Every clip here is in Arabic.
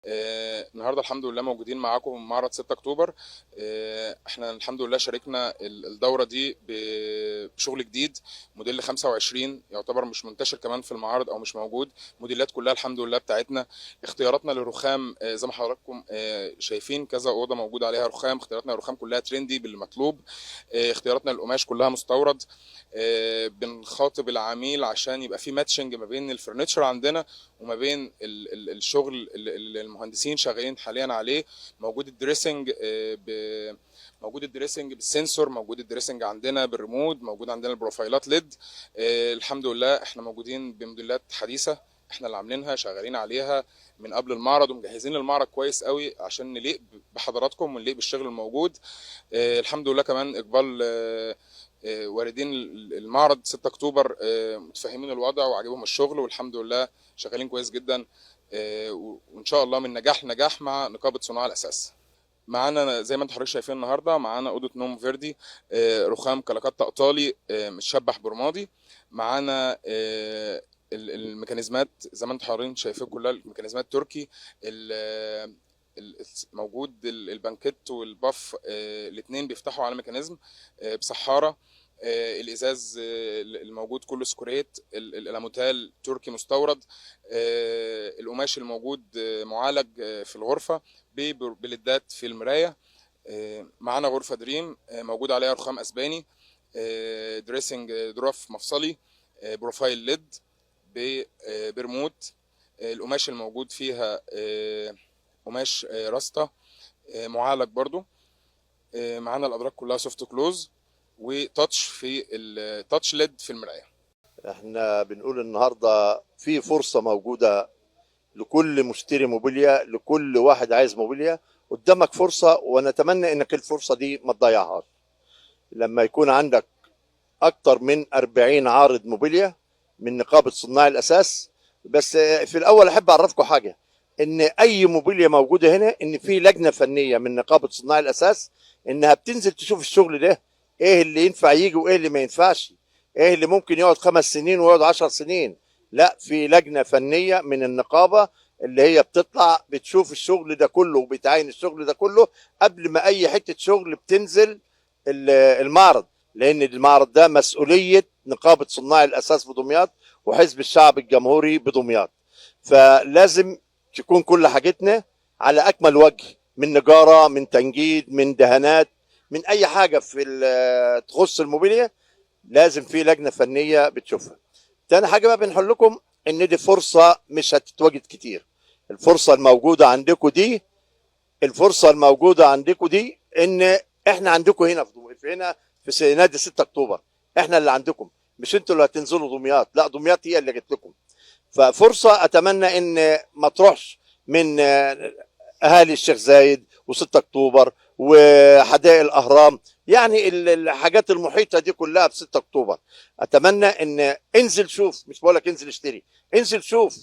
النهارده الحمد لله موجودين معاكم معرض 6 اكتوبر. احنا الحمد لله شاركنا الدوره دي بشغل جديد. موديل 25 يعتبر مش منتشر كمان في المعارض او مش موجود. موديلات كلها الحمد لله بتاعتنا. اختياراتنا للرخام زي ما حضراتكم شايفين كذا اوضه موجود عليها رخام. اختياراتنا للرخام كلها ترندي بالمطلوب. اختياراتنا للقماش كلها مستورد. بنخاطب العميل عشان يبقى في ماتشنج ما بين الفرنتشر عندنا وما بين الشغل اللي المهندسين شغالين حاليا عليه. موجود الدريسنج موجود الدريسنج بالسنسور، موجود الدريسنج عندنا بالريموت، موجود عندنا البروفايلات ليد. الحمد لله احنا موجودين بموديلات حديثه احنا اللي عاملينها شغالين عليها من قبل المعرض ومجهزين المعرض كويس قوي عشان نليق بحضراتكم ونليق بالشغل الموجود. الحمد لله كمان اقبال واردين المعرض 6 اكتوبر متفهمين الوضع وعجبهم الشغل والحمد لله شغالين كويس جدا. وان شاء الله من نجاح لنجاح مع نقابه صناع الاساس. معانا زي ما انتم حضرتك شايفين النهارده معانا اوضه نوم فيردي رخام كلاكاتا ايطالي متشبح برمادي. معانا الميكانيزمات زي ما انتم حضرتك شايفين كلها الميكانيزمات تركي. موجود البانكيت والباف الاثنين بيفتحوا على ميكانيزم بصحاره. الازاز الموجود كله سكوريت. الالموتال تركي مستورد. القماش الموجود معالج في الغرفه بلدات في المرايه. معانا غرفه دريم موجود عليها رخام اسباني. دريسنج دروف مفصلي. بروفايل ليد برموت. القماش الموجود فيها قماش راستا معالج برضو. معانا الادراج كلها سوفت كلوز وتاتش في التاتش ليد في المرايه. احنا بنقول النهارده في فرصه موجوده لكل مشتري موبيليا، لكل واحد عايز موبيليا قدامك فرصه، ونتمنى انك الفرصه دي ما تضيعهاش. لما يكون عندك اكتر من 40 عارض موبيليا من نقابه صناع الاساس. بس في الاول احب اعرفكم حاجه، ان اي موبيليا موجوده هنا ان في لجنه فنيه من نقابه صناع الاساس انها بتنزل تشوف الشغل ده ايه اللي ينفع يجي وايه اللي ما ينفعش، ايه اللي ممكن يقعد 5 سنين ويقعد 10 سنين. لا، في لجنه فنيه من النقابه اللي هي بتطلع بتشوف الشغل ده كله وبتعاين الشغل ده كله قبل ما اي حته شغل بتنزل المعرض، لان المعرض ده مسؤوليه نقابه صناع الاساس بدمياط وحزب الشعب الجمهوري بدمياط. فلازم تكون كل حاجتنا على اكمل وجه، من نجاره، من تنجيد، من دهانات، من اي حاجه في تخص الموبيليا لازم في لجنه فنيه بتشوفها. تاني حاجه بقى بنقول لكم ان دي فرصه مش هتتواجد كتير. الفرصه الموجوده عندكم دي، ان احنا عندكم هنا في نادي 6 اكتوبر. احنا اللي عندكم، مش انتوا اللي هتنزلوا دمياط، لا دمياط هي اللي جت لكم. ففرصه اتمنى ان ما تروحش من اهالي الشيخ زايد و6 اكتوبر وحدائق الاهرام، يعني الحاجات المحيطه دي كلها ب 6 اكتوبر. اتمنى ان انزل شوف، مش بقول لك انزل اشتري، انزل شوف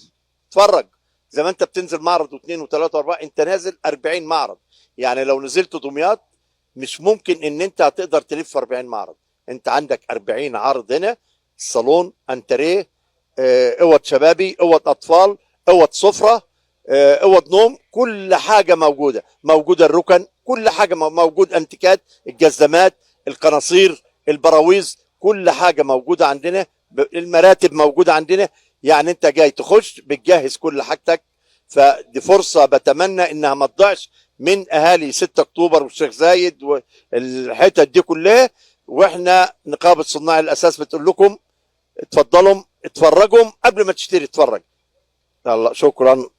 اتفرج. زي ما انت بتنزل معرض واثنين وثلاثه واربعه، انت نازل 40 معرض. يعني لو نزلت دمياط مش ممكن ان انت هتقدر تلف 40 معرض. انت عندك 40 عرض هنا، صالون، انتريه، اوض شبابي، اوض اطفال، اوض سفره، اوض نوم، كل حاجه موجوده الركن، كل حاجه موجود، انتيكات، الجزمات، القناصير، البراويز، كل حاجه موجوده عندنا. المراتب موجوده عندنا. يعني انت جاي تخش بتجهز كل حاجتك. فدي فرصه بتمنى انها ما تضيعش من اهالي 6 اكتوبر والشيخ زايد والحتت دي كلها. واحنا نقابه صناع الاساس بتقول لكم اتفضلوا اتفرجوا قبل ما تشتري، اتفرج. يلا شكرا.